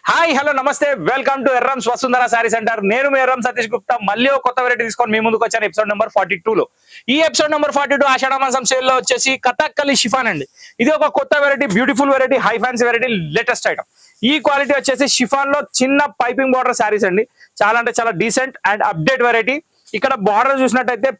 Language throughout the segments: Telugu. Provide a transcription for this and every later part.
హాయ్ హలో నమస్తే welcome to Errams Vasundhara sari centre. నేను మీ ఎర్రం సతీష్ గుప్తా మళ్ళీ ఒక కొత్త వెరైటీ తీసుకొని మీ ముందుకు వచ్చాను. ఎపిసోడ్ నెంబర్ 42 లో ఈ ఎపిసోడ్ నెంబర్ 42 ఆషాఢ మాసం సేల్ లో వచ్చేసి కథక్కలి షిఫాన్ అండి. ఇది ఒక కొత్త variety, beautiful variety, high fancy variety, latest item. ఈ క్వాలిటీ వచ్చేసి షిఫాన్ లో చిన్న పైపింగ్ బార్డర్ శారీస్ అండి. చాలా అంటే చాలా డీసెంట్ అండ్ అప్డేట్ వెరైటీ. ఇక్కడ బార్డర్ చూసినట్టయితే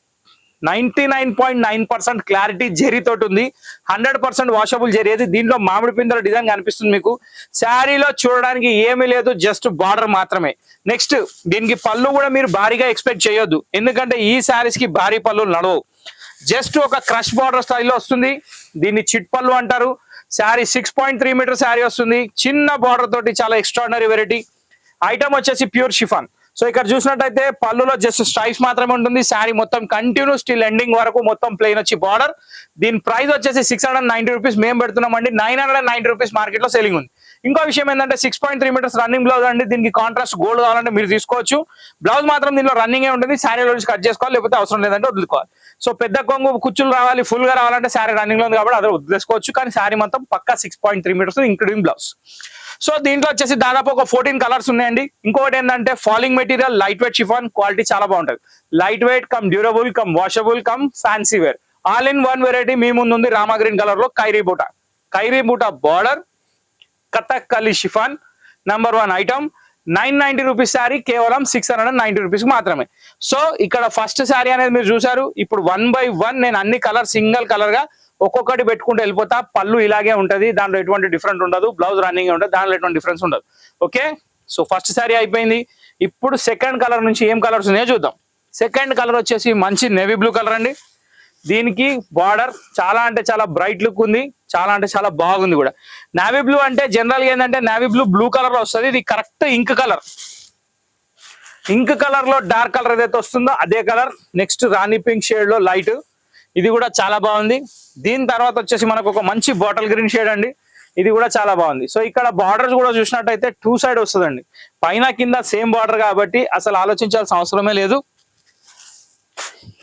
99.9% క్లారిటీ జెరీ తోటి ఉంది. 100% వాషబుల్ జెరీ. అది దీంట్లో మామిడి పిందల డిజైన్ కనిపిస్తుంది మీకు. శారీలో చూడడానికి ఏమీ లేదు, జస్ట్ బార్డర్ మాత్రమే. నెక్స్ట్ దీనికి పళ్ళు కూడా మీరు భారీగా ఎక్స్పెక్ట్ చేయొద్దు, ఎందుకంటే ఈ శారీస్ కి భారీ పళ్ళు నడవు. జస్ట్ ఒక క్రష్ బార్డర్ స్టైల్లో వస్తుంది. దీన్ని చిట్ పళ్ళు అంటారు. శారీ 6.3 మీటర్ శారీ వస్తుంది. చిన్న బార్డర్ తోటి చాలా ఎక్స్ట్రాడినరీ వెరైటీ. ఐటమ్ వచ్చేసి ప్యూర్ షిఫాన్. సో ఇక్కడ చూసినట్టయితే పళ్ళులో జస్ట్ స్ట్రైప్స్ మాత్రమే ఉంటుంది. శారీ మొత్తం కంటిన్యూ స్టిల్ ఎండింగ్ వరకు మొత్తం ప్లెయిన్ వచ్చి బార్డర్. దీని ప్రైస్ వచ్చేసి 690 రూపీస్ మేము పెడుతున్నామండి. 990 రూపీస్ మార్కెట్ లో సెలింగ్ ఉంది. ఇంకో విషయం ఏంటంటే 6.3 మీటర్స్ రన్నింగ్ బ్లౌజ్ అండి. దీనికి కాంట్రాస్ట్ గోల్డ్ కావాలంటే మీరు తీసుకోవచ్చు. బ్లౌజ్ మాత్రం దీనిలో రన్నింగ్ ఉంటుంది. శారీలో కట్ చేసుకోవాలి, లేకపోతే అవసరం లేదంటే వదులుకోవాలి. సో పెద్ద కొంగు కుచ్చులు రావాలి, ఫుల్ గా రావాలంటే శారీ రన్నింగ్ లో ఉంది కాబట్టి అదే వదిలేసుకోవచ్చు. కానీ శారీ మొత్తం పక్కా 6.3 మీటర్స్ ఇంక్లూడింగ్ బ్లౌజ్. సో దీంట్లో వచ్చేసి దాదాపు ఒక 14 కలర్స్ ఉన్నాయండి. ఇంకొకటి ఏంటంటే falling material, light weight chiffon, quality చాలా బాగుంటుంది. Light weight cum durable cum washable cum fancy wear, all in one variety మీ ముందు ఉంది. రామా గ్రీన్ కలర్ లో ఖైరీ బూటా border, Kathakali chiffon, number 1 item. 990 rupees sari కేవలం 690 రూపీస్ మాత్రమే. సో ఇక్కడ ఫస్ట్ శారీ అనేది మీరు చూసారు. ఇప్పుడు 1 by 1 నేను అన్ని కలర్ సింగిల్ కలర్ గా ఒక్కొక్కటి పెట్టుకుంటూ వెళ్ళిపోతా. పళ్ళు ఇలాగే ఉంటది, దాంట్లో ఎటువంటి డిఫరెంట్ ఉండదు. బ్లౌజ్ రన్నింగ్ ఉంటుంది, దాంట్లో ఎటువంటి డిఫరెన్స్ ఉండదు. ఓకే, సో ఫస్ట్ శారీ అయిపోయింది. ఇప్పుడు సెకండ్ కలర్ నుంచి ఏం కలర్స్ ఉన్నాయో చూద్దాం. సెకండ్ కలర్ వచ్చేసి మంచి నేవీ బ్లూ కలర్ అండి. దీనికి బార్డర్ చాలా అంటే చాలా బ్రైట్ లుక్ ఉంది, చాలా అంటే చాలా బాగుంది కూడా. నేవీ బ్లూ అంటే జనరల్ గా ఏంటంటే నేవీ బ్లూ కలర్ లో వస్తుంది. ఇది కరెక్ట్ ఇంక్ కలర్ లో డార్క్ కలర్ ఏదైతే వస్తుందో అదే కలర్. నెక్స్ట్ రాణి పింక్ షేడ్ లో లైట్, ఇది కూడా చాలా బాగుంది. దీని తర్వాత వచ్చేసి మనకు ఒక మంచి బాటిల్ గ్రీన్ షేడ్ అండి. ఇది కూడా చాలా బాగుంది. సో ఇక్కడ బార్డర్స్ కూడా చూసినట్టయితే 2 సైడ్ వస్తుందండి, పైన కింద సేమ్ బార్డర్ కాబట్టి అసలు ఆలోచించాల్సిన అవసరమే లేదు.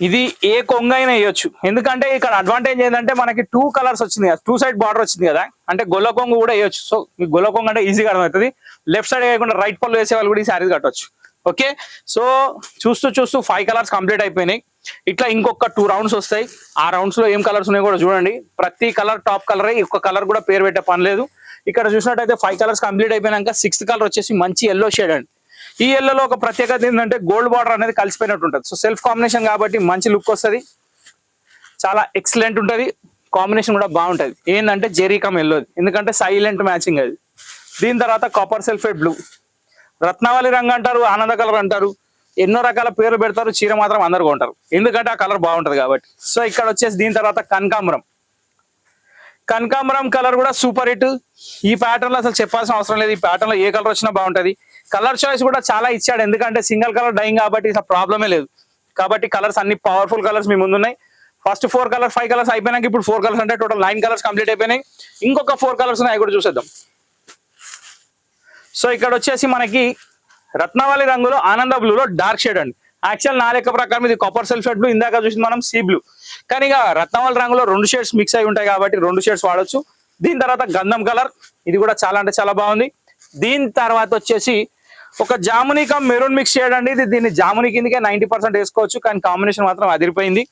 ఇది ఏ కొంగ అయినా వేయొచ్చు, ఎందుకంటే ఇక్కడ అడ్వాంటేజ్ ఏంటంటే మనకి 2 కలర్స్ వచ్చింది కదా, 2 సైడ్ బార్డర్ వచ్చింది కదా, అంటే గొల్ల కొంగు కూడా వేయొచ్చు. సో ఈ గొల్ల కొంగు అంటే ఈజీగా అర్థమవుతుంది. లెఫ్ట్ సైడ్ వేయకుండా రైట్ పళ్ళు వేసే వాళ్ళు కూడా ఈ శారీస్ కట్టవచ్చు. ఓకే, సో చూస్తూ 5 కలర్స్ కంప్లీట్ అయిపోయినాయి. ఇట్లా ఇంకొక 2 రౌండ్స్ వస్తాయి. ఆ రౌండ్స్ లో ఏం కలర్స్ ఉన్నాయో కూడా చూడండి. ప్రతి కలర్ టాప్ కలరే, ఒక్క కలర్ కూడా పేరు పెట్టే పని లేదు. ఇక్కడ చూసినట్టయితే 5 కలర్స్ కంప్లీట్ అయిపోయినాక 6th కలర్ వచ్చేసి మంచి ఎల్లో షేడ్ అండి. ఈ ఎల్లోలో ఒక ప్రత్యేకత ఏంటంటే గోల్డ్ బార్డర్ అనేది కలిసిపోయినట్టు ఉంటుంది. సో సెల్ఫ్ కాంబినేషన్ కాబట్టి మంచి లుక్ వస్తుంది, చాలా ఎక్సలెంట్ ఉంటుంది. కాంబినేషన్ కూడా బాగుంటుంది. ఏంటంటే జెరీ కమ్ ఎల్లో, ఎందుకంటే సైలెంట్ మ్యాచింగ్ అది. దీని తర్వాత కాపర్ సల్ఫేట్ బ్లూ, రత్నావళి రంగు అంటారు, ఆనంద కలర్ అంటారు, ఎన్నో రకాల పేర్లు పెడతారు. చీర మాత్రం అందరు కొంటారు, ఎందుకంటే ఆ కలర్ బాగుంటది కాబట్టి. సో ఇక్కడ వచ్చేసి దీని తర్వాత కనకాంబరం కలర్ కూడా సూపర్ హిట్. ఈ ప్యాటర్న్ లో అసలు చెప్పాల్సిన అవసరం లేదు. ఈ ప్యాటర్న్ లో ఏ కలర్ వచ్చినా బాగుంటది. కలర్ చాయిస్ కూడా చాలా ఇచ్చాడు, ఎందుకంటే సింగిల్ కలర్ డైయింగ్ కాబట్టి అసలు ప్రాబ్లమే లేదు. కాబట్టి కలర్స్ అన్ని పవర్ఫుల్ కలర్స్ మీ ముందున్నాయి. ఫస్ట్ 4 కలర్స్ 5 కలర్స్ అయిపోయినాక ఇప్పుడు 4 కలర్స్ అంటే టోటల్ 9 కలర్స్ కంప్లీట్ అయిపోయినాయి. ఇంకొక 4 కలర్స్ ఉన్నాయి, కూడా చూసేద్దాం. సో ఇక్కడ వచ్చేసి మనకి రత్నావళి రంగులో ఆనంద బ్లూలో డార్క్ షేడ్ అండి. యాక్చువల్ నా లెక్క ప్రకారం ఇది కాపర్ సల్ఫేట్ బ్లూ, ఇందాక చూసింది మనం సీ బ్లూ. కానీ ఇక రత్నావళి రంగులో 2 షేడ్స్ మిక్స్ అయి ఉంటాయి కాబట్టి 2 షేడ్స్ వాడచ్చు. దీని తర్వాత గంధం కలర్, ఇది కూడా చాలా అంటే చాలా బాగుంది. దీని తర్వాత వచ్చేసి ఒక jamuni come maroon mix shade అండి. ఇది దీన్ని జామునీ కిందకే 90% వేసుకోవచ్చు, కానీ కాంబినేషన్ మాత్రం అదిరిపోయింది.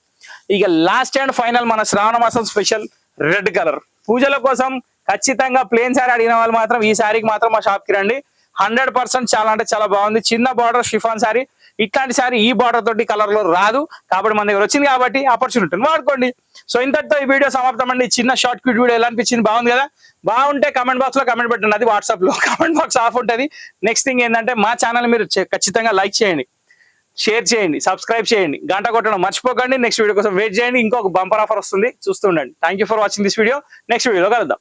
ఇక లాస్ట్ అండ్ ఫైనల్ మన శ్రావణ మాసం స్పెషల్ రెడ్ కలర్. పూజల కోసం ఖచ్చితంగా ప్లేన్ శారీ అడిగిన వాళ్ళు మాత్రం ఈ శారీకి మాత్రం మా షాప్ కి రండి. 100% చాలా అంటే చాలా బాగుంది. చిన్న బార్డర్ షిఫాన్ శారీ, ఇట్లాంటి శారీ ఈ బార్డర్ తోటి కలర్ లో రాదు కాబట్టి మన దగ్గర వచ్చింది కాబట్టి ఆపర్చునిటీని వాడుకోండి. సో ఇంతటితో ఈ వీడియో సమాప్తం అండి. చిన్న షార్ట్ క్విట్ వీడియో ఎలా అనిపించింది, బాగుంది కదా? బాగుంటే కమెంట్ బాక్స్ లో కమెంట్ పెట్టండి, అది వాట్సాప్ లో కమెంట్ బాక్స్ ఆఫ్ ఉంటుంది. నెక్స్ట్ థింగ్ ఏంటంటే మా ఛానల్ మీరు ఖచ్చితంగా లైక్ చేయండి, షేర్ చేయండి, సబ్స్క్రైబ్ చేయండి, గంట కొట్టడం మర్చిపోకండి. నెక్స్ట్ వీడియో కోసం వెయిట్ చేయండి. ఇంకొక బంపర్ ఆఫర్ వస్తుంది, చూస్తుండండి. Thank you for watching this video. Next వీడియోలో కలుద్దాం.